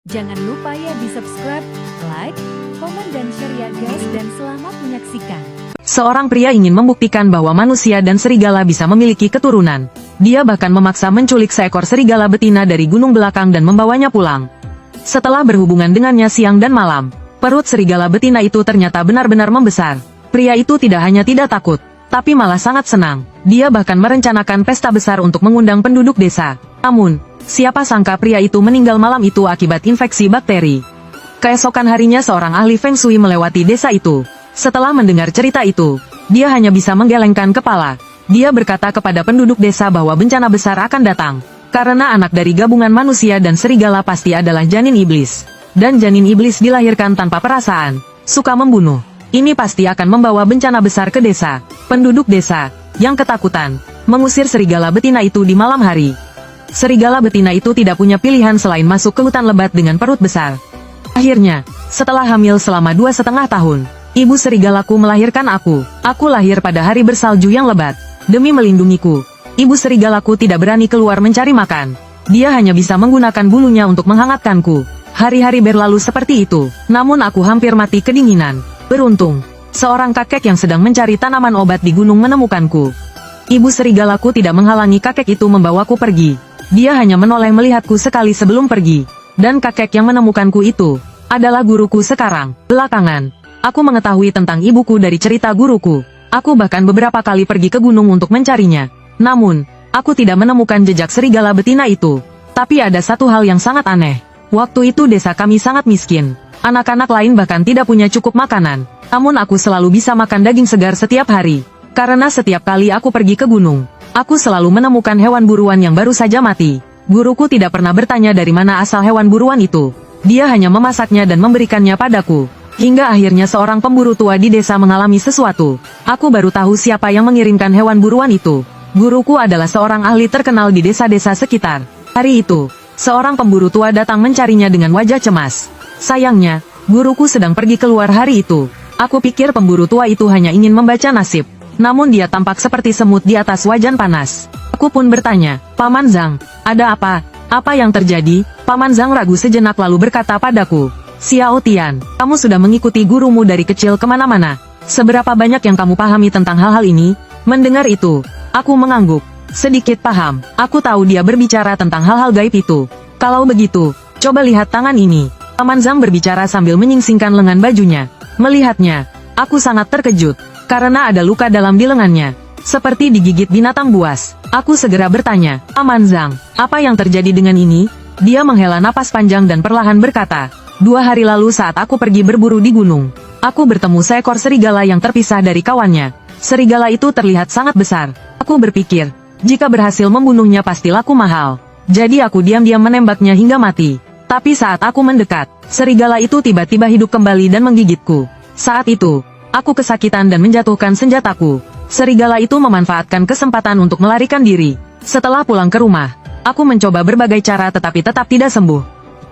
Jangan lupa ya di subscribe, like, komen dan share ya guys, dan selamat menyaksikan. Seorang pria ingin membuktikan bahwa manusia dan serigala bisa memiliki keturunan. Dia bahkan memaksa menculik seekor serigala betina dari gunung belakang dan membawanya pulang. Setelah berhubungan dengannya siang dan malam, perut serigala betina itu ternyata benar-benar membesar. Pria itu tidak hanya tidak takut, tapi malah sangat senang. Dia bahkan merencanakan pesta besar untuk mengundang penduduk desa. Namun, siapa sangka pria itu meninggal malam itu akibat infeksi bakteri. Keesokan harinya seorang ahli Feng Shui melewati desa itu. Setelah mendengar cerita itu, dia hanya bisa menggelengkan kepala. Dia berkata kepada penduduk desa bahwa bencana besar akan datang. Karena anak dari gabungan manusia dan serigala pasti adalah janin iblis. Dan janin iblis dilahirkan tanpa perasaan, suka membunuh. Ini pasti akan membawa bencana besar ke desa. Penduduk desa, yang ketakutan, mengusir serigala betina itu di malam hari. Serigala betina itu tidak punya pilihan selain masuk ke hutan lebat dengan perut besar. Akhirnya, setelah hamil selama 2,5 tahun, ibu serigalaku melahirkan aku. Aku lahir pada hari bersalju yang lebat. Demi melindungiku, ibu serigalaku tidak berani keluar mencari makan. Dia hanya bisa menggunakan bulunya untuk menghangatkanku. Hari-hari berlalu seperti itu, namun aku hampir mati kedinginan. Beruntung, seorang kakek yang sedang mencari tanaman obat di gunung menemukanku. Ibu serigalaku tidak menghalangi kakek itu membawaku pergi. Dia hanya menoleh melihatku sekali sebelum pergi. Dan kakek yang menemukanku itu adalah guruku sekarang. Belakangan, aku mengetahui tentang ibuku dari cerita guruku. Aku bahkan beberapa kali pergi ke gunung untuk mencarinya. Namun, aku tidak menemukan jejak serigala betina itu. Tapi ada satu hal yang sangat aneh. Waktu itu desa kami sangat miskin. Anak-anak lain bahkan tidak punya cukup makanan. Namun aku selalu bisa makan daging segar setiap hari. Karena setiap kali aku pergi ke gunung, aku selalu menemukan hewan buruan yang baru saja mati. Guruku tidak pernah bertanya dari mana asal hewan buruan itu. Dia hanya memasaknya dan memberikannya padaku. Hingga akhirnya seorang pemburu tua di desa mengalami sesuatu. Aku baru tahu siapa yang mengirimkan hewan buruan itu. Guruku adalah seorang ahli terkenal di desa-desa sekitar. Hari itu, seorang pemburu tua datang mencarinya dengan wajah cemas. Sayangnya, guruku sedang pergi keluar hari itu. Aku pikir pemburu tua itu hanya ingin membaca nasib. Namun dia tampak seperti semut di atas wajan panas. Aku pun bertanya, "Paman Zhang, ada apa? Apa yang terjadi?" Paman Zhang ragu sejenak lalu berkata padaku, "Xiao Tian, kamu sudah mengikuti gurumu dari kecil kemana-mana. Seberapa banyak yang kamu pahami tentang hal-hal ini?" Mendengar itu, aku mengangguk. Sedikit paham, aku tahu dia berbicara tentang hal-hal gaib itu. Kalau begitu, coba lihat tangan ini. Paman Zhang berbicara sambil menyingsingkan lengan bajunya. Melihatnya, aku sangat terkejut. Karena ada luka dalam di lengannya, seperti digigit binatang buas. Aku segera bertanya, "Paman Zhang, apa yang terjadi dengan ini?" Dia menghela napas panjang dan perlahan berkata, 2 hari lalu saat aku pergi berburu di gunung, aku bertemu seekor serigala yang terpisah dari kawannya. Serigala itu terlihat sangat besar. Aku berpikir, jika berhasil membunuhnya pasti laku mahal. Jadi aku diam-diam menembaknya hingga mati. Tapi saat aku mendekat, serigala itu tiba-tiba hidup kembali dan menggigitku. Saat itu, aku kesakitan dan menjatuhkan senjataku. Serigala itu memanfaatkan kesempatan untuk melarikan diri. Setelah pulang ke rumah, aku mencoba berbagai cara tetapi tetap tidak sembuh.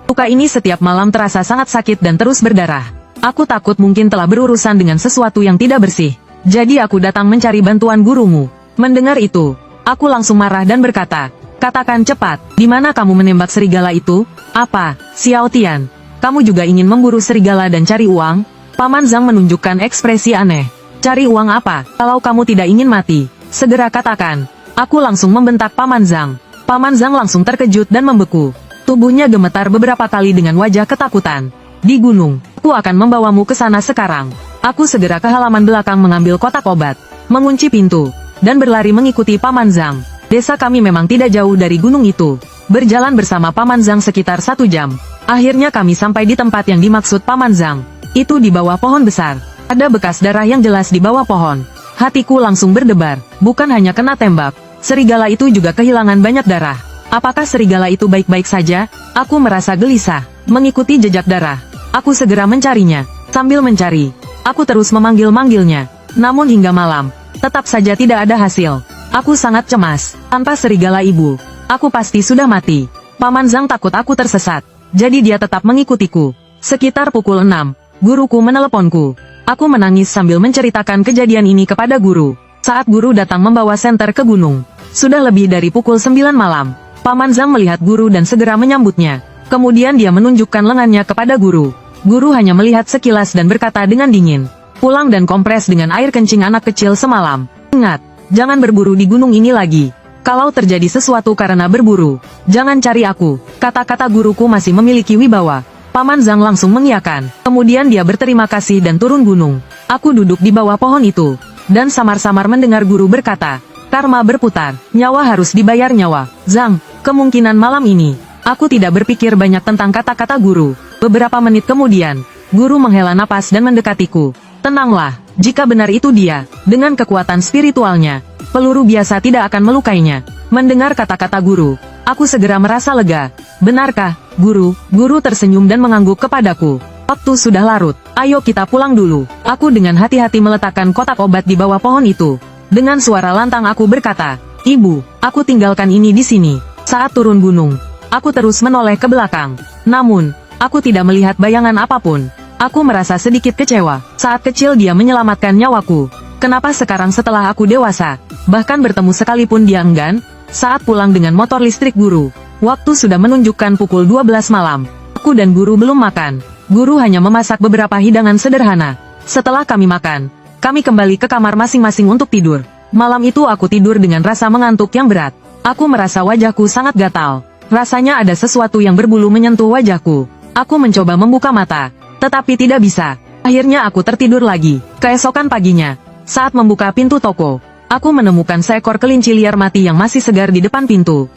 Luka ini setiap malam terasa sangat sakit dan terus berdarah. Aku takut mungkin telah berurusan dengan sesuatu yang tidak bersih. Jadi aku datang mencari bantuan gurumu. Mendengar itu, aku langsung marah dan berkata, "Katakan cepat, di mana kamu menembak serigala itu?" "Apa, Xiao Tian? Kamu juga ingin memburu serigala dan cari uang?" Paman Zhang menunjukkan ekspresi aneh. "Cari uang apa? Kalau kamu tidak ingin mati, segera katakan." Aku langsung membentak Paman Zhang. Paman Zhang langsung terkejut dan membeku. Tubuhnya gemetar beberapa kali dengan wajah ketakutan. "Di gunung, aku akan membawamu ke sana sekarang." Aku segera ke halaman belakang mengambil kotak obat, mengunci pintu, dan berlari mengikuti Paman Zhang. Desa kami memang tidak jauh dari gunung itu. Berjalan bersama Paman Zhang sekitar 1 jam. Akhirnya kami sampai di tempat yang dimaksud Paman Zhang. Itu di bawah pohon besar. Ada bekas darah yang jelas di bawah pohon. Hatiku langsung berdebar. Bukan hanya kena tembak, serigala itu juga kehilangan banyak darah. Apakah serigala itu baik-baik saja? Aku merasa gelisah. Mengikuti jejak darah, aku segera mencarinya. Sambil mencari, aku terus memanggil-manggilnya. Namun hingga malam, tetap saja tidak ada hasil. Aku sangat cemas. Tanpa serigala ibu, aku pasti sudah mati. Paman Zhang takut aku tersesat. Jadi dia tetap mengikutiku. Sekitar pukul 6. Guruku meneleponku. Aku menangis sambil menceritakan kejadian ini kepada guru. Saat guru datang membawa senter ke gunung, sudah lebih dari pukul 9 malam. Paman Zhang melihat guru dan segera menyambutnya. Kemudian dia menunjukkan lengannya kepada guru. Guru hanya melihat sekilas dan berkata dengan dingin, "Pulang dan kompres dengan air kencing anak kecil semalam. Ingat, jangan berburu di gunung ini lagi. Kalau terjadi sesuatu karena berburu, jangan cari aku." Kata-kata guruku masih memiliki wibawa. Paman Zhang langsung mengiyakan. Kemudian dia berterima kasih dan turun gunung. Aku duduk di bawah pohon itu, dan samar-samar mendengar guru berkata, "Karma berputar, nyawa harus dibayar nyawa. Zhang, kemungkinan malam ini." Aku tidak berpikir banyak tentang kata-kata guru. Beberapa menit kemudian, guru menghela napas dan mendekatiku. "Tenanglah, jika benar itu dia, dengan kekuatan spiritualnya, peluru biasa tidak akan melukainya." Mendengar kata-kata guru, aku segera merasa lega. "Benarkah, guru?" Guru tersenyum dan mengangguk kepadaku. "Waktu sudah larut, ayo kita pulang dulu." Aku dengan hati-hati meletakkan kotak obat di bawah pohon itu. Dengan suara lantang aku berkata, "Ibu, aku tinggalkan ini di sini." Saat turun gunung, aku terus menoleh ke belakang. Namun, aku tidak melihat bayangan apapun. Aku merasa sedikit kecewa. Saat kecil dia menyelamatkan nyawaku. Kenapa sekarang setelah aku dewasa, bahkan bertemu sekalipun dia enggan? Saat pulang dengan motor listrik guru, waktu sudah menunjukkan pukul 12 malam. Aku dan guru belum makan. Guru hanya memasak beberapa hidangan sederhana. Setelah kami makan, kami kembali ke kamar masing-masing untuk tidur. Malam itu aku tidur dengan rasa mengantuk yang berat. Aku merasa wajahku sangat gatal. Rasanya ada sesuatu yang berbulu menyentuh wajahku. Aku mencoba membuka mata, tetapi tidak bisa. Akhirnya aku tertidur lagi. Keesokan paginya, saat membuka pintu toko, aku menemukan seekor kelinci liar mati yang masih segar di depan pintu.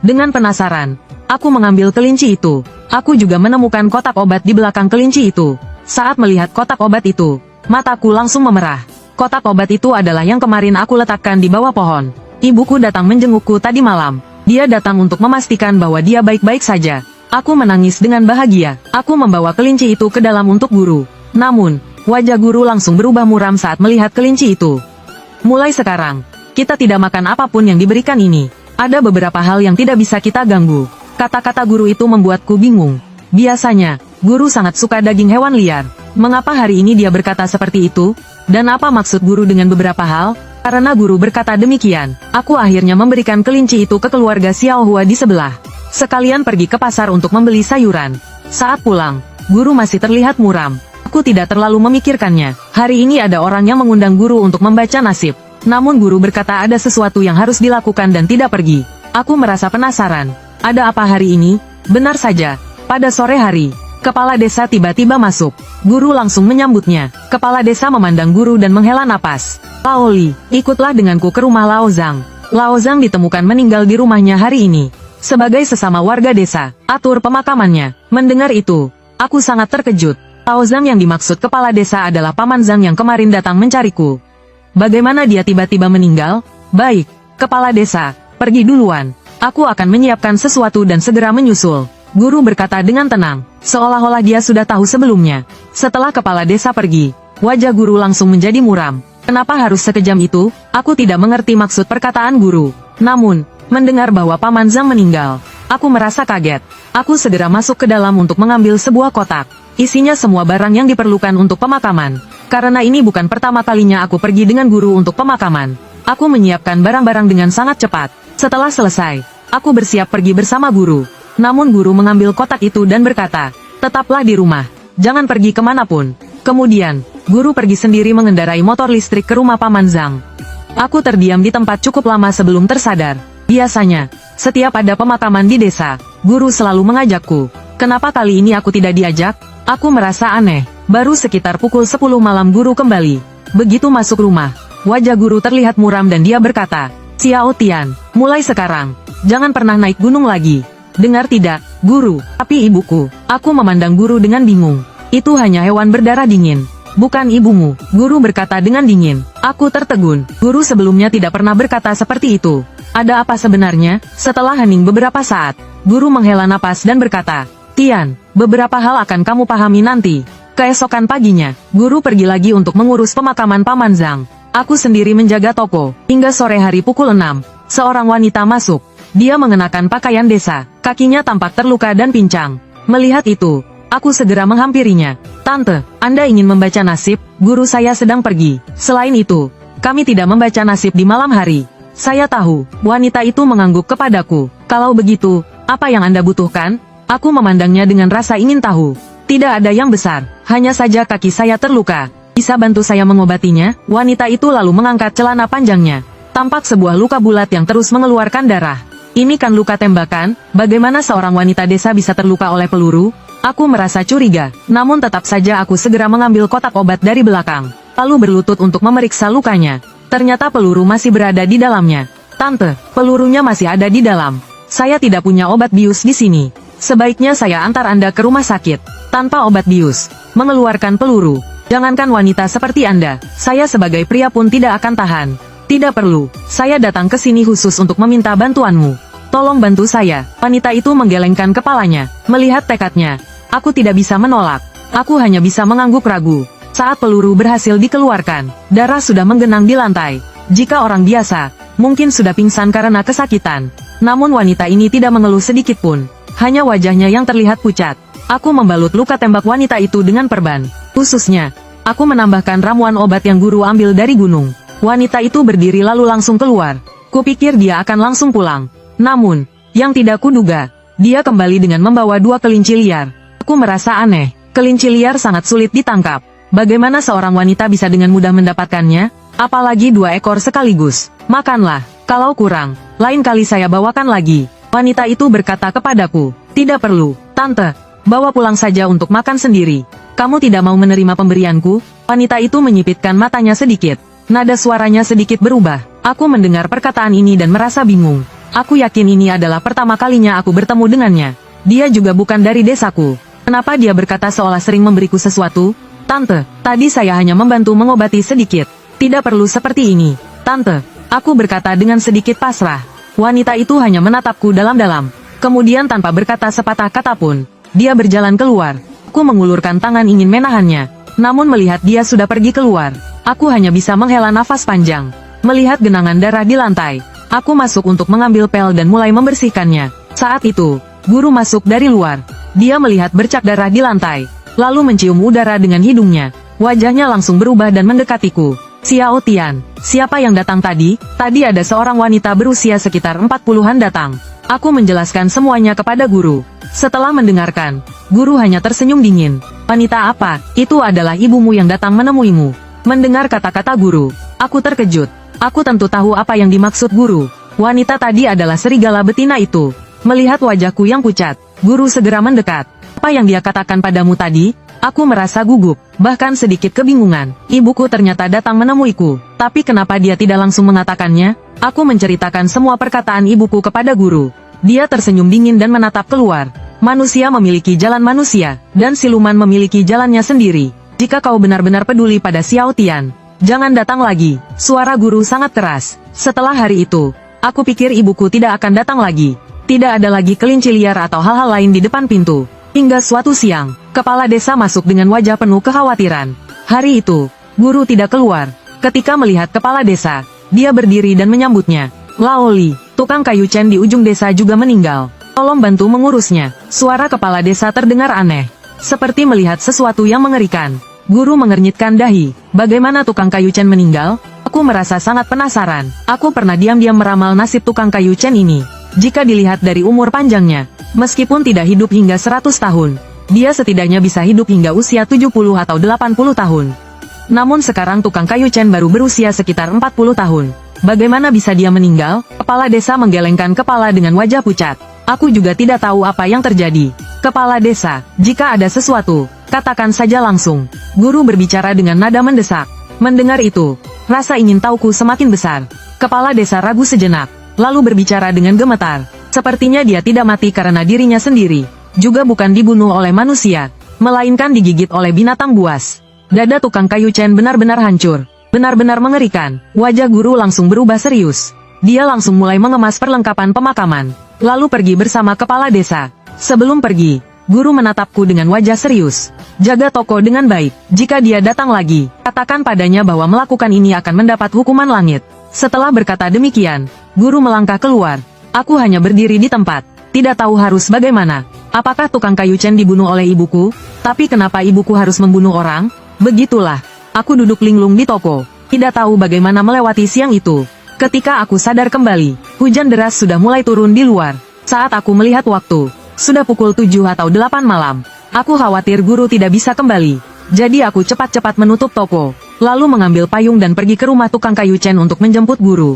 Dengan penasaran, aku mengambil kelinci itu. Aku juga menemukan kotak obat di belakang kelinci itu. Saat melihat kotak obat itu, mataku langsung memerah. Kotak obat itu adalah yang kemarin aku letakkan di bawah pohon. Ibuku datang menjengukku tadi malam. Dia datang untuk memastikan bahwa dia baik-baik saja. Aku menangis dengan bahagia. Aku membawa kelinci itu ke dalam untuk guru. Namun, wajah guru langsung berubah muram saat melihat kelinci itu. "Mulai sekarang, kita tidak makan apapun yang diberikan ini. Ada beberapa hal yang tidak bisa kita ganggu." Kata-kata guru itu membuatku bingung. Biasanya, guru sangat suka daging hewan liar. Mengapa hari ini dia berkata seperti itu? Dan apa maksud guru dengan beberapa hal? Karena guru berkata demikian, aku akhirnya memberikan kelinci itu ke keluarga Xiao Hua di sebelah. Sekalian pergi ke pasar untuk membeli sayuran. Saat pulang, guru masih terlihat muram. Aku tidak terlalu memikirkannya. Hari ini ada orang yang mengundang guru untuk membaca nasib. Namun guru berkata ada sesuatu yang harus dilakukan dan tidak pergi. Aku merasa penasaran. Ada apa hari ini? Benar saja. Pada sore hari, kepala desa tiba-tiba masuk. Guru langsung menyambutnya. Kepala desa memandang guru dan menghela napas. "Lao Li, ikutlah denganku ke rumah Lao Zhang." Lao Zhang ditemukan meninggal di rumahnya hari ini. Sebagai sesama warga desa, atur pemakamannya. Mendengar itu, aku sangat terkejut. Lao Zhang yang dimaksud kepala desa adalah Paman Zhang yang kemarin datang mencariku. Bagaimana dia tiba-tiba meninggal? Baik, kepala desa, pergi duluan. Aku akan menyiapkan sesuatu dan segera menyusul. Guru berkata dengan tenang, seolah-olah dia sudah tahu sebelumnya. Setelah kepala desa pergi, wajah guru langsung menjadi muram. Kenapa harus sekejam itu? Aku tidak mengerti maksud perkataan guru. Namun, mendengar bahwa Paman Zhang meninggal, aku merasa kaget. Aku segera masuk ke dalam untuk mengambil sebuah kotak. Isinya semua barang yang diperlukan untuk pemakaman. Karena ini bukan pertama kalinya aku pergi dengan guru untuk pemakaman. Aku menyiapkan barang-barang dengan sangat cepat. Setelah selesai, aku bersiap pergi bersama guru. Namun guru mengambil kotak itu dan berkata, tetaplah di rumah, jangan pergi kemanapun. Kemudian, guru pergi sendiri mengendarai motor listrik ke rumah Paman Zhang. Aku terdiam di tempat cukup lama sebelum tersadar. Biasanya, setiap ada pemakaman di desa, guru selalu mengajakku. Kenapa kali ini aku tidak diajak? Aku merasa aneh. Baru sekitar pukul 10 malam guru kembali. Begitu masuk rumah, wajah guru terlihat muram dan dia berkata, Xiao Tian, mulai sekarang, jangan pernah naik gunung lagi. Dengar tidak, guru? Tapi ibuku. Aku memandang guru dengan bingung. Itu hanya hewan berdarah dingin. Bukan ibumu, guru berkata dengan dingin. Aku tertegun. Guru sebelumnya tidak pernah berkata seperti itu. Ada apa sebenarnya? Setelah hening beberapa saat, guru menghela napas dan berkata, Tian, beberapa hal akan kamu pahami nanti. Keesokan paginya, guru pergi lagi untuk mengurus pemakaman Paman Zhang. Aku sendiri menjaga toko. Hingga sore hari pukul 6, seorang wanita masuk. Dia mengenakan pakaian desa, kakinya tampak terluka dan pincang. Melihat itu, aku segera menghampirinya. Tante, Anda ingin membaca nasib? Guru saya sedang pergi. Selain itu, kami tidak membaca nasib di malam hari. Saya tahu, wanita itu mengangguk kepadaku. Kalau begitu, apa yang Anda butuhkan? Aku memandangnya dengan rasa ingin tahu. Tidak ada yang besar, hanya saja kaki saya terluka. Bisa bantu saya mengobatinya? Wanita itu lalu mengangkat celana panjangnya. Tampak sebuah luka bulat yang terus mengeluarkan darah. Ini kan luka tembakan, bagaimana seorang wanita desa bisa terluka oleh peluru? Aku merasa curiga, namun tetap saja aku segera mengambil kotak obat dari belakang. Lalu berlutut untuk memeriksa lukanya. Ternyata peluru masih berada di dalamnya. Tante, pelurunya masih ada di dalam. Saya tidak punya obat bius di sini. Sebaiknya saya antar Anda ke rumah sakit. Tanpa obat bius, mengeluarkan peluru. Jangankan wanita seperti Anda, saya sebagai pria pun tidak akan tahan. Tidak perlu, saya datang ke sini khusus untuk meminta bantuanmu. Tolong bantu saya. Wanita itu menggelengkan kepalanya. Melihat tekadnya, aku tidak bisa menolak. Aku hanya bisa mengangguk ragu. Saat peluru berhasil dikeluarkan, darah sudah menggenang di lantai. Jika orang biasa, mungkin sudah pingsan karena kesakitan. Namun wanita ini tidak mengeluh sedikit pun. Hanya wajahnya yang terlihat pucat. Aku membalut luka tembak wanita itu dengan perban. Khususnya, aku menambahkan ramuan obat yang guru ambil dari gunung. Wanita itu berdiri lalu langsung keluar. Kupikir dia akan langsung pulang. Namun, yang tidak kuduga, dia kembali dengan membawa 2 kelinci liar. Aku merasa aneh. Kelinci liar sangat sulit ditangkap. Bagaimana seorang wanita bisa dengan mudah mendapatkannya? Apalagi 2 ekor sekaligus. Makanlah. Kalau kurang, lain kali saya bawakan lagi. Wanita itu berkata kepadaku, tidak perlu, Tante. Bawa pulang saja untuk makan sendiri. Kamu tidak mau menerima pemberianku? Wanita itu menyipitkan matanya sedikit. Nada suaranya sedikit berubah. Aku mendengar perkataan ini dan merasa bingung. Aku yakin ini adalah pertama kalinya aku bertemu dengannya. Dia juga bukan dari desaku. Kenapa dia berkata seolah sering memberiku sesuatu? Tante, tadi saya hanya membantu mengobati sedikit. Tidak perlu seperti ini. Tante, aku berkata dengan sedikit pasrah. Wanita itu hanya menatapku dalam-dalam. Kemudian tanpa berkata sepatah kata pun, dia berjalan keluar. Aku mengulurkan tangan ingin menahannya. Namun melihat dia sudah pergi keluar, aku hanya bisa menghela nafas panjang. Melihat genangan darah di lantai, aku masuk untuk mengambil pel dan mulai membersihkannya. Saat itu, guru masuk dari luar. Dia melihat bercak darah di lantai, lalu mencium udara dengan hidungnya. Wajahnya langsung berubah dan mendekatiku. Xiao Tian, siapa yang datang tadi? Tadi ada seorang wanita berusia sekitar 40-an datang. Aku menjelaskan semuanya kepada guru. Setelah mendengarkan, guru hanya tersenyum dingin. Wanita apa? Itu adalah ibumu yang datang menemuimu. Mendengar kata-kata guru, aku terkejut. Aku tentu tahu apa yang dimaksud guru. Wanita tadi adalah serigala betina itu. Melihat wajahku yang pucat, guru segera mendekat. Apa yang dia katakan padamu tadi? Aku merasa gugup, bahkan sedikit kebingungan. Ibuku ternyata datang menemuiku, tapi kenapa dia tidak langsung mengatakannya? Aku menceritakan semua perkataan ibuku kepada guru. Dia tersenyum dingin dan menatap keluar. Manusia memiliki jalan manusia, dan siluman memiliki jalannya sendiri. Jika kau benar-benar peduli pada Xiao Tian, jangan datang lagi. Suara guru sangat keras. Setelah hari itu, aku pikir ibuku tidak akan datang lagi. Tidak ada lagi kelinci liar atau hal-hal lain di depan pintu. Hingga suatu siang, kepala desa masuk dengan wajah penuh kekhawatiran. Hari itu, guru tidak keluar. Ketika melihat kepala desa, dia berdiri dan menyambutnya. Laoli, tukang kayu Chen di ujung desa juga meninggal. Tolong bantu mengurusnya. Suara kepala desa terdengar aneh. Seperti melihat sesuatu yang mengerikan. Guru mengernyitkan dahi. Bagaimana tukang kayu Chen meninggal? Aku merasa sangat penasaran. Aku pernah diam-diam meramal nasib tukang kayu Chen ini. Jika dilihat dari umur panjangnya, meskipun tidak hidup hingga 100 tahun, dia setidaknya bisa hidup hingga usia 70 atau 80 tahun. Namun sekarang tukang kayu Chen baru berusia sekitar 40 tahun. Bagaimana bisa dia meninggal? Kepala desa menggelengkan kepala dengan wajah pucat. Aku juga tidak tahu apa yang terjadi. Kepala desa, jika ada sesuatu, katakan saja langsung. Guru berbicara dengan nada mendesak. Mendengar itu, rasa ingin tahuku semakin besar. Kepala desa ragu sejenak, lalu berbicara dengan gemetar. Sepertinya dia tidak mati karena dirinya sendiri. Juga bukan dibunuh oleh manusia, melainkan digigit oleh binatang buas. Dada tukang kayu Chen benar-benar hancur. Benar-benar mengerikan. Wajah guru langsung berubah serius. Dia langsung mulai mengemas perlengkapan pemakaman, lalu pergi bersama kepala desa. Sebelum pergi, guru menatapku dengan wajah serius. Jaga toko dengan baik. Jika dia datang lagi, katakan padanya bahwa melakukan ini akan mendapat hukuman langit. Setelah berkata demikian, guru melangkah keluar. Aku hanya berdiri di tempat, tidak tahu harus bagaimana. Apakah tukang kayu Chen dibunuh oleh ibuku? Tapi kenapa ibuku harus membunuh orang? Begitulah, aku duduk linglung di toko, tidak tahu bagaimana melewati siang itu. Ketika aku sadar kembali, hujan deras sudah mulai turun di luar. Saat aku melihat waktu, Sudah pukul 7 atau 8 malam. Aku khawatir guru tidak bisa kembali. Jadi aku cepat-cepat menutup toko, lalu mengambil payung dan pergi ke rumah tukang kayu Chen untuk menjemput guru.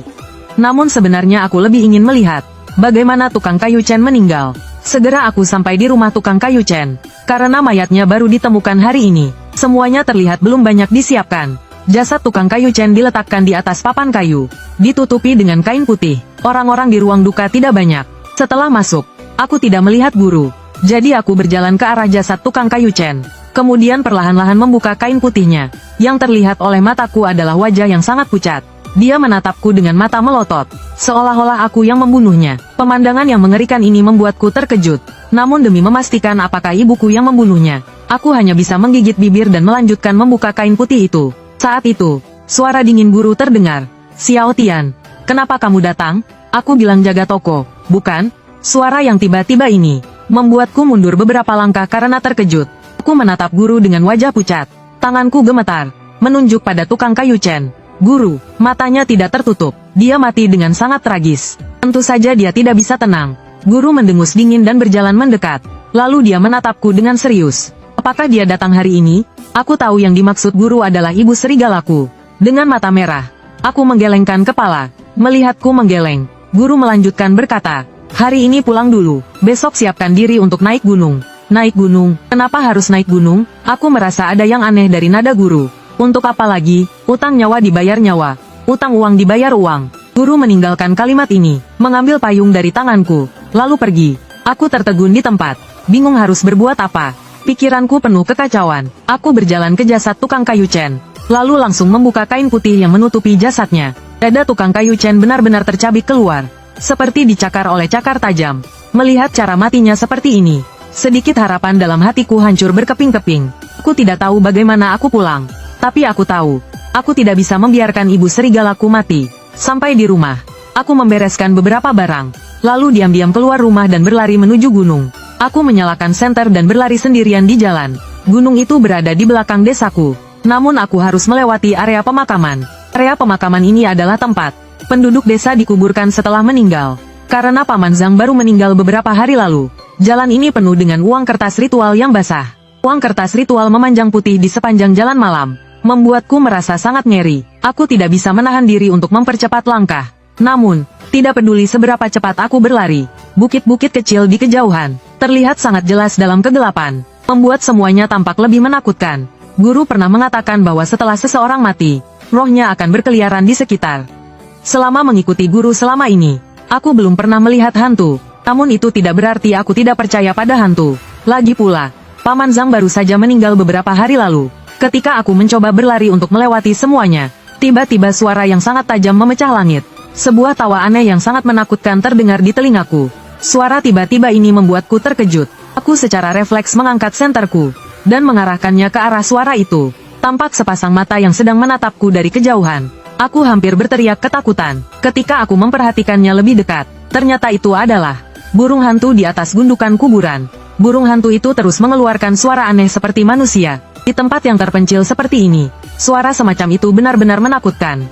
Namun sebenarnya aku lebih ingin melihat bagaimana tukang kayu Chen meninggal. Segera aku sampai di rumah tukang kayu Chen. Karena mayatnya baru ditemukan hari ini, semuanya terlihat belum banyak disiapkan. Jasad tukang kayu Chen diletakkan di atas papan kayu, ditutupi dengan kain putih. Orang-orang di ruang duka tidak banyak. Setelah masuk, aku tidak melihat guru. Jadi aku berjalan ke arah jasad tukang kayu Chen. Kemudian perlahan-lahan membuka kain putihnya. Yang terlihat oleh mataku adalah wajah yang sangat pucat. Dia menatapku dengan mata melotot, seolah-olah aku yang membunuhnya. Pemandangan yang mengerikan ini membuatku terkejut. Namun demi memastikan apakah ibuku yang membunuhnya, aku hanya bisa menggigit bibir dan melanjutkan membuka kain putih itu. Saat itu, suara dingin guru terdengar. "Xiao Tian, kenapa kamu datang?" Aku bilang jaga toko, bukan? Suara yang tiba-tiba ini membuatku mundur beberapa langkah karena terkejut. Aku menatap guru dengan wajah pucat. Tanganku gemetar, menunjuk pada tukang kayu Chen. Guru, matanya tidak tertutup. Dia mati dengan sangat tragis. Tentu saja dia tidak bisa tenang. Guru mendengus dingin dan berjalan mendekat. Lalu dia menatapku dengan serius. Apakah dia datang hari ini? Aku tahu yang dimaksud guru adalah ibu serigalaku. Dengan mata merah, aku menggelengkan kepala. Melihatku menggeleng, guru melanjutkan berkata, "Hari ini pulang dulu. Besok siapkan diri untuk naik gunung." Naik gunung? Kenapa harus naik gunung? Aku merasa ada yang aneh dari nada guru. Untuk apa lagi? Utang nyawa dibayar nyawa. Utang uang dibayar uang. Guru meninggalkan kalimat ini, mengambil payung dari tanganku, lalu pergi. Aku tertegun di tempat, bingung harus berbuat apa. Pikiranku penuh kekacauan. Aku berjalan ke jasad tukang kayu Chen, lalu langsung membuka kain putih yang menutupi jasadnya. Dada tukang kayu Chen benar-benar tercabik keluar, seperti dicakar oleh cakar tajam. Melihat cara matinya seperti ini, sedikit harapan dalam hatiku hancur berkeping-keping. Aku tidak tahu bagaimana aku pulang. Tapi aku tahu, aku tidak bisa membiarkan ibu serigalaku mati. Sampai di rumah, aku membereskan beberapa barang, lalu diam-diam keluar rumah dan berlari menuju gunung. Aku menyalakan senter dan berlari sendirian di jalan. Gunung itu berada di belakang desaku. Namun aku harus melewati area pemakaman. Area pemakaman ini adalah tempat penduduk desa dikuburkan setelah meninggal. Karena Paman Zhang baru meninggal beberapa hari lalu, jalan ini penuh dengan uang kertas ritual yang basah. Uang kertas ritual memanjang putih di sepanjang jalan malam, membuatku merasa sangat ngeri. Aku tidak bisa menahan diri untuk mempercepat langkah. Namun, tidak peduli seberapa cepat aku berlari, bukit-bukit kecil di kejauhan terlihat sangat jelas dalam kegelapan, membuat semuanya tampak lebih menakutkan. Guru pernah mengatakan bahwa setelah seseorang mati, rohnya akan berkeliaran di sekitar. Selama mengikuti guru selama ini, aku belum pernah melihat hantu. Namun itu tidak berarti aku tidak percaya pada hantu. Lagi pula, Paman Zhang baru saja meninggal beberapa hari lalu. Ketika aku mencoba berlari untuk melewati semuanya, tiba-tiba suara yang sangat tajam memecah langit. Sebuah tawa aneh yang sangat menakutkan terdengar di telingaku. Suara tiba-tiba ini membuatku terkejut. Aku secara refleks mengangkat senterku dan mengarahkannya ke arah suara itu. Tampak sepasang mata yang sedang menatapku dari kejauhan. Aku hampir berteriak ketakutan ketika aku memperhatikannya lebih dekat. Ternyata itu adalah burung hantu di atas gundukan kuburan. Burung hantu itu terus mengeluarkan suara aneh seperti manusia. Di tempat yang terpencil seperti ini, suara semacam itu benar-benar menakutkan.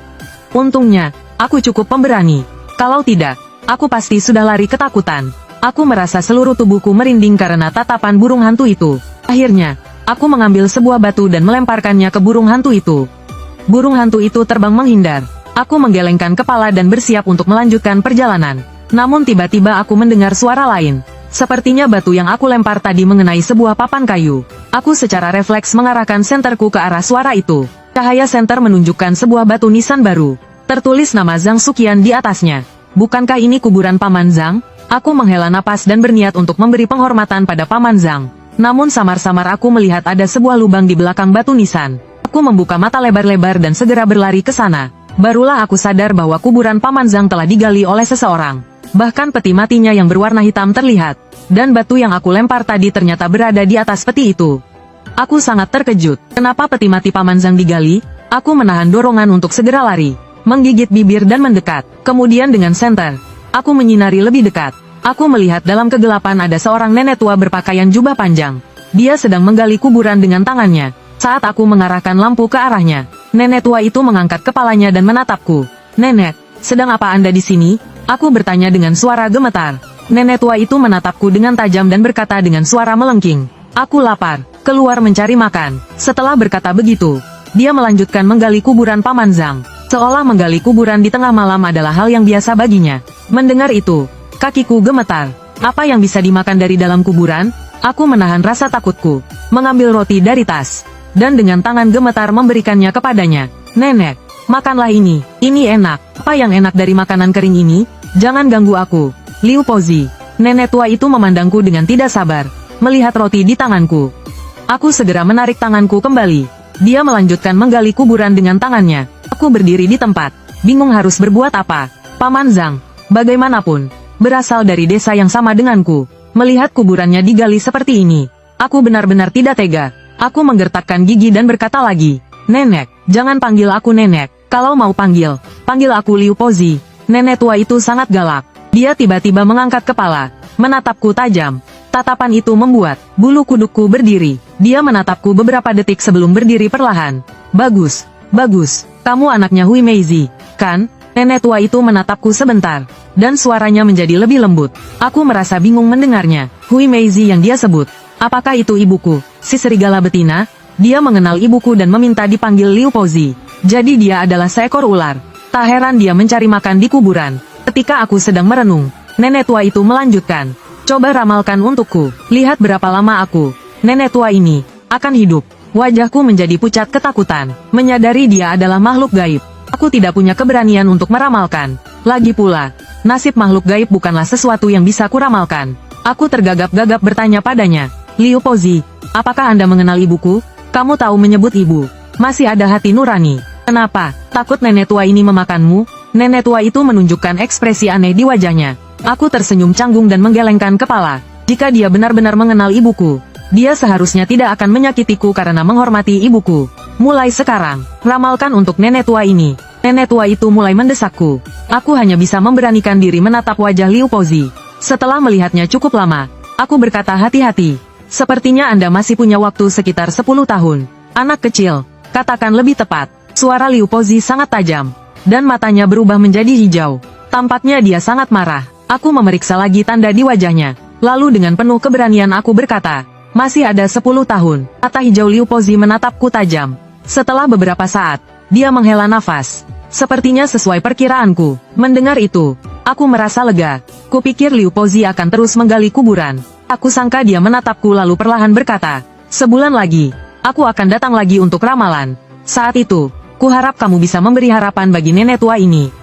Untungnya, aku cukup pemberani. Kalau tidak, aku pasti sudah lari ketakutan. Aku merasa seluruh tubuhku merinding karena tatapan burung hantu itu. Akhirnya, aku mengambil sebuah batu dan melemparkannya ke burung hantu itu. Burung hantu itu terbang menghindar. Aku menggelengkan kepala dan bersiap untuk melanjutkan perjalanan. Namun tiba-tiba aku mendengar suara lain. Sepertinya batu yang aku lempar tadi mengenai sebuah papan kayu. Aku secara refleks mengarahkan senterku ke arah suara itu. Cahaya senter menunjukkan sebuah batu nisan baru. Tertulis nama Zhang Suqian di atasnya. Bukankah ini kuburan Paman Zhang? Aku menghela napas dan berniat untuk memberi penghormatan pada Paman Zhang. Namun samar-samar aku melihat ada sebuah lubang di belakang batu nisan. Aku membuka mata lebar-lebar dan segera berlari ke sana. Barulah aku sadar bahwa kuburan Paman Zhang telah digali oleh seseorang. Bahkan peti matinya yang berwarna hitam terlihat. Dan batu yang aku lempar tadi ternyata berada di atas peti itu. Aku sangat terkejut. Kenapa peti mati Paman Zhang digali? Aku menahan dorongan untuk segera lari, menggigit bibir dan mendekat. Kemudian dengan senter, aku menyinari lebih dekat. Aku melihat dalam kegelapan ada seorang nenek tua berpakaian jubah panjang. Dia sedang menggali kuburan dengan tangannya. Saat aku mengarahkan lampu ke arahnya, nenek tua itu mengangkat kepalanya dan menatapku. "Nenek, sedang apa Anda di sini?" Aku bertanya dengan suara gemetar. Nenek tua itu menatapku dengan tajam dan berkata dengan suara melengking. Aku lapar, keluar mencari makan. Setelah berkata begitu, dia melanjutkan menggali kuburan Paman Zhang. Seolah menggali kuburan di tengah malam adalah hal yang biasa baginya. Mendengar itu, kakiku gemetar. Apa yang bisa dimakan dari dalam kuburan? Aku menahan rasa takutku, mengambil roti dari tas, dan dengan tangan gemetar memberikannya kepadanya. Nenek, makanlah ini enak. Apa yang enak dari makanan kering ini? Jangan ganggu aku. Liu Pozi. Nenek tua itu memandangku dengan tidak sabar, melihat roti di tanganku. Aku segera menarik tanganku kembali. Dia melanjutkan menggali kuburan dengan tangannya. Aku berdiri di tempat, bingung harus berbuat apa. Paman Zhang, bagaimanapun, berasal dari desa yang sama denganku. Melihat kuburannya digali seperti ini, aku benar-benar tidak tega. Aku menggertakkan gigi dan berkata lagi, Nenek, jangan panggil aku nenek. Kalau mau panggil aku Liu Pozi. Nenek tua itu sangat galak. Dia tiba-tiba mengangkat kepala, menatapku tajam. Tatapan itu membuat bulu kudukku berdiri. Dia menatapku beberapa detik sebelum berdiri perlahan. Bagus, kamu anaknya Hui Meizi, kan? Nenek tua itu menatapku sebentar, dan suaranya menjadi lebih lembut. Aku merasa bingung mendengarnya. Hui Meizi yang dia sebut. Apakah itu ibuku, si serigala betina? Dia mengenal ibuku dan meminta dipanggil Liu Pozi. Jadi dia adalah seekor ular. Tak heran dia mencari makan di kuburan. Ketika aku sedang merenung, nenek tua itu melanjutkan. Coba ramalkan untukku, lihat berapa lama aku, nenek tua ini, akan hidup. Wajahku menjadi pucat ketakutan, menyadari dia adalah makhluk gaib. Aku tidak punya keberanian untuk meramalkan. Lagi pula, nasib makhluk gaib bukanlah sesuatu yang bisa kuramalkan. Aku tergagap-gagap bertanya padanya, Liu Pozi, apakah Anda mengenal ibuku? Kamu tahu menyebut ibu, masih ada hati nurani. Kenapa? Takut nenek tua ini memakanmu? Nenek tua itu menunjukkan ekspresi aneh di wajahnya. Aku tersenyum canggung dan menggelengkan kepala. Jika dia benar-benar mengenal ibuku, dia seharusnya tidak akan menyakitiku karena menghormati ibuku. Mulai sekarang, ramalkan untuk nenek tua ini. Nenek tua itu mulai mendesakku. Aku hanya bisa memberanikan diri menatap wajah Liu Pozi. Setelah melihatnya cukup lama, aku berkata hati-hati. Sepertinya Anda masih punya waktu sekitar 10 tahun. Anak kecil, katakan lebih tepat. Suara Liu Pozi sangat tajam, dan matanya berubah menjadi hijau. Tampaknya dia sangat marah. Aku memeriksa lagi tanda di wajahnya. Lalu dengan penuh keberanian aku berkata, masih ada 10 tahun. Mata hijau Liu Pozi menatapku tajam. Setelah beberapa saat, dia menghela nafas. Sepertinya sesuai perkiraanku. Mendengar itu, aku merasa lega. Kupikir Liu Pozi akan terus menggali kuburan. Aku sangka dia menatapku lalu perlahan berkata, sebulan lagi, aku akan datang lagi untuk ramalan. Saat itu, kuharap kamu bisa memberi harapan bagi nenek tua ini.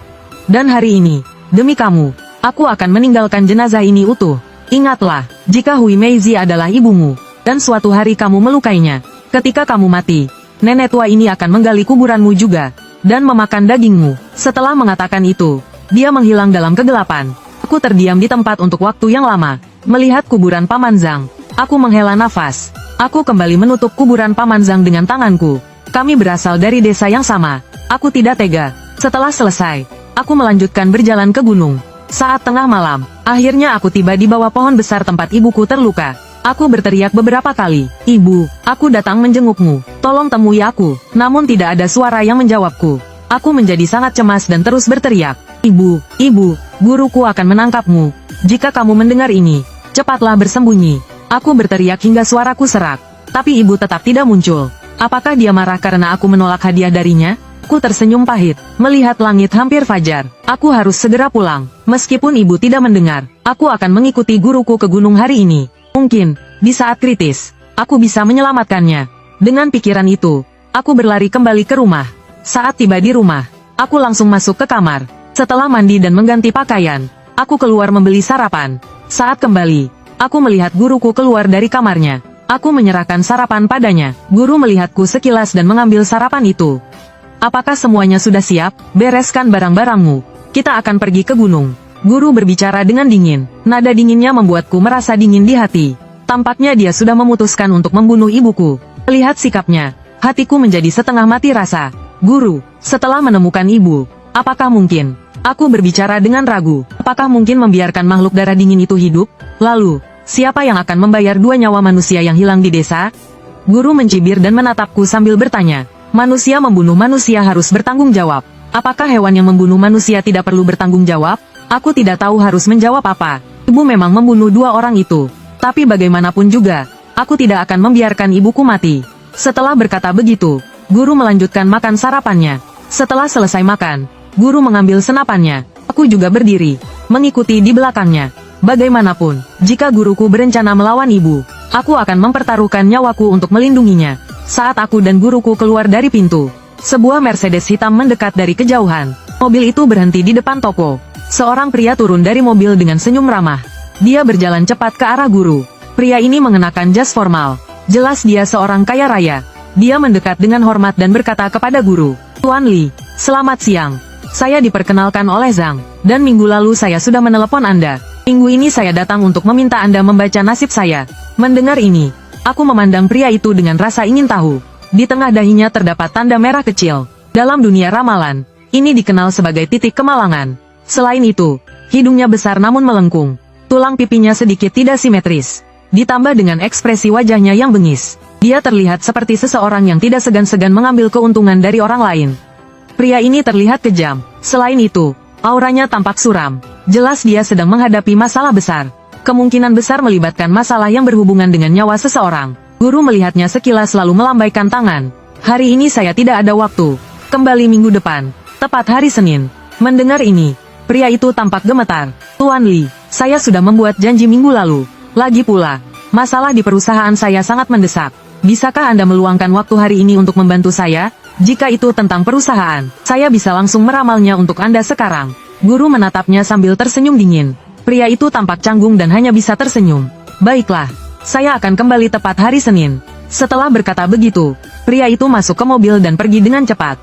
Dan hari ini, demi kamu, aku akan meninggalkan jenazah ini utuh. Ingatlah, jika Hui Meizi adalah ibumu, dan suatu hari kamu melukainya, ketika kamu mati, nenek tua ini akan menggali kuburanmu juga, dan memakan dagingmu. Setelah mengatakan itu, dia menghilang dalam kegelapan. Aku terdiam di tempat untuk waktu yang lama, melihat kuburan Paman Zhang. Aku menghela nafas. Aku kembali menutup kuburan Paman Zhang dengan tanganku. Kami berasal dari desa yang sama. Aku tidak tega. Setelah selesai, aku melanjutkan berjalan ke gunung. Saat tengah malam, akhirnya aku tiba di bawah pohon besar tempat ibuku terluka. Aku berteriak beberapa kali, "Ibu, aku datang menjengukmu. Tolong temui aku." Namun tidak ada suara yang menjawabku. Aku menjadi sangat cemas dan terus berteriak, "Ibu, ibu, guruku akan menangkapmu. Jika kamu mendengar ini, cepatlah bersembunyi." Aku berteriak hingga suaraku serak, tapi ibu tetap tidak muncul. Apakah dia marah karena aku menolak hadiah darinya? Aku tersenyum pahit, melihat langit hampir fajar. Aku harus segera pulang. Meskipun ibu tidak mendengar, aku akan mengikuti guruku ke gunung hari ini. Mungkin, di saat kritis, aku bisa menyelamatkannya. Dengan pikiran itu, aku berlari kembali ke rumah. Saat tiba di rumah, aku langsung masuk ke kamar. Setelah mandi dan mengganti pakaian, aku keluar membeli sarapan. Saat kembali, aku melihat guruku keluar dari kamarnya. Aku menyerahkan sarapan padanya. Guru melihatku sekilas dan mengambil sarapan itu. "Apakah semuanya sudah siap? Bereskan barang-barangmu. Kita akan pergi ke gunung." Guru berbicara dengan dingin. Nada dinginnya membuatku merasa dingin di hati. Tampaknya dia sudah memutuskan untuk membunuh ibuku. Lihat sikapnya, hatiku menjadi setengah mati rasa. "Guru, setelah menemukan ibu, apakah mungkin?" Aku berbicara dengan ragu. Apakah mungkin membiarkan makhluk darah dingin itu hidup? Lalu, siapa yang akan membayar 2 nyawa manusia yang hilang di desa? Guru mencibir dan menatapku sambil bertanya, "Manusia membunuh manusia harus bertanggung jawab. Apakah hewan yang membunuh manusia tidak perlu bertanggung jawab?" Aku tidak tahu harus menjawab apa. Ibu memang membunuh dua orang itu. Tapi bagaimanapun juga, aku tidak akan membiarkan ibuku mati. Setelah berkata begitu, guru melanjutkan makan sarapannya. Setelah selesai makan, guru mengambil senapannya. Aku juga berdiri, mengikuti di belakangnya. Bagaimanapun, jika guruku berencana melawan ibu, aku akan mempertaruhkan nyawaku untuk melindunginya. Saat aku dan guruku keluar dari pintu, sebuah Mercedes hitam mendekat dari kejauhan. Mobil itu berhenti di depan toko. Seorang pria turun dari mobil dengan senyum ramah. Dia berjalan cepat ke arah guru. Pria ini mengenakan jas formal. Jelas dia seorang kaya raya. Dia mendekat dengan hormat dan berkata kepada guru, "Tuan Li, selamat siang. Saya diperkenalkan oleh Zhang, dan minggu lalu saya sudah menelepon Anda. Minggu ini saya datang untuk meminta Anda membaca nasib saya." Mendengar ini, aku memandang pria itu dengan rasa ingin tahu. Di tengah dahinya terdapat tanda merah kecil. Dalam dunia ramalan, ini dikenal sebagai titik kemalangan. Selain itu, hidungnya besar namun melengkung. Tulang pipinya sedikit tidak simetris. Ditambah dengan ekspresi wajahnya yang bengis. Dia terlihat seperti seseorang yang tidak segan-segan mengambil keuntungan dari orang lain. Pria ini terlihat kejam. Selain itu, auranya tampak suram. Jelas dia sedang menghadapi masalah besar. Kemungkinan besar melibatkan masalah yang berhubungan dengan nyawa seseorang. Guru melihatnya sekilas lalu melambaikan tangan. "Hari ini saya tidak ada waktu. Kembali minggu depan, tepat hari Senin." Mendengar ini, pria itu tampak gemetar. "Tuan Li, saya sudah membuat janji minggu lalu. Lagi pula, masalah di perusahaan saya sangat mendesak. Bisakah Anda meluangkan waktu hari ini untuk membantu saya? Jika itu tentang perusahaan, saya bisa langsung meramalnya untuk Anda sekarang." Guru menatapnya sambil tersenyum dingin. Pria itu tampak canggung dan hanya bisa tersenyum. "Baiklah, saya akan kembali tepat hari Senin." Setelah berkata begitu, pria itu masuk ke mobil dan pergi dengan cepat.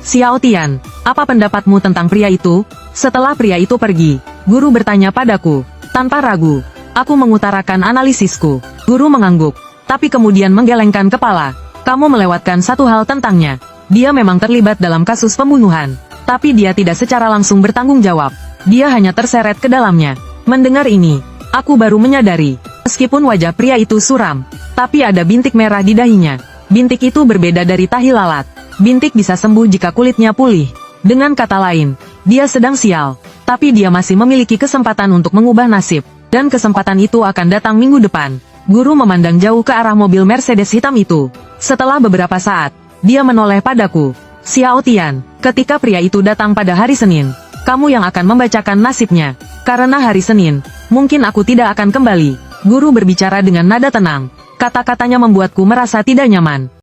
"Xiao Tian, apa pendapatmu tentang pria itu?" Setelah pria itu pergi, guru bertanya padaku. Tanpa ragu, aku mengutarakan analisisku. Guru mengangguk, tapi kemudian menggelengkan kepala. "Kamu melewatkan satu hal tentangnya. Dia memang terlibat dalam kasus pembunuhan. Tapi dia tidak secara langsung bertanggung jawab. Dia hanya terseret ke dalamnya." Mendengar ini, aku baru menyadari. Meskipun wajah pria itu suram, tapi ada bintik merah di dahinya. Bintik itu berbeda dari tahi lalat. Bintik bisa sembuh jika kulitnya pulih. Dengan kata lain, dia sedang sial. Tapi dia masih memiliki kesempatan untuk mengubah nasib. Dan kesempatan itu akan datang minggu depan. Guru memandang jauh ke arah mobil Mercedes hitam itu. Setelah beberapa saat, dia menoleh padaku. "Xiao Tian, ketika pria itu datang pada hari Senin, kamu yang akan membacakan nasibnya. Karena hari Senin, mungkin aku tidak akan kembali." Guru berbicara dengan nada tenang. Kata-katanya membuatku merasa tidak nyaman.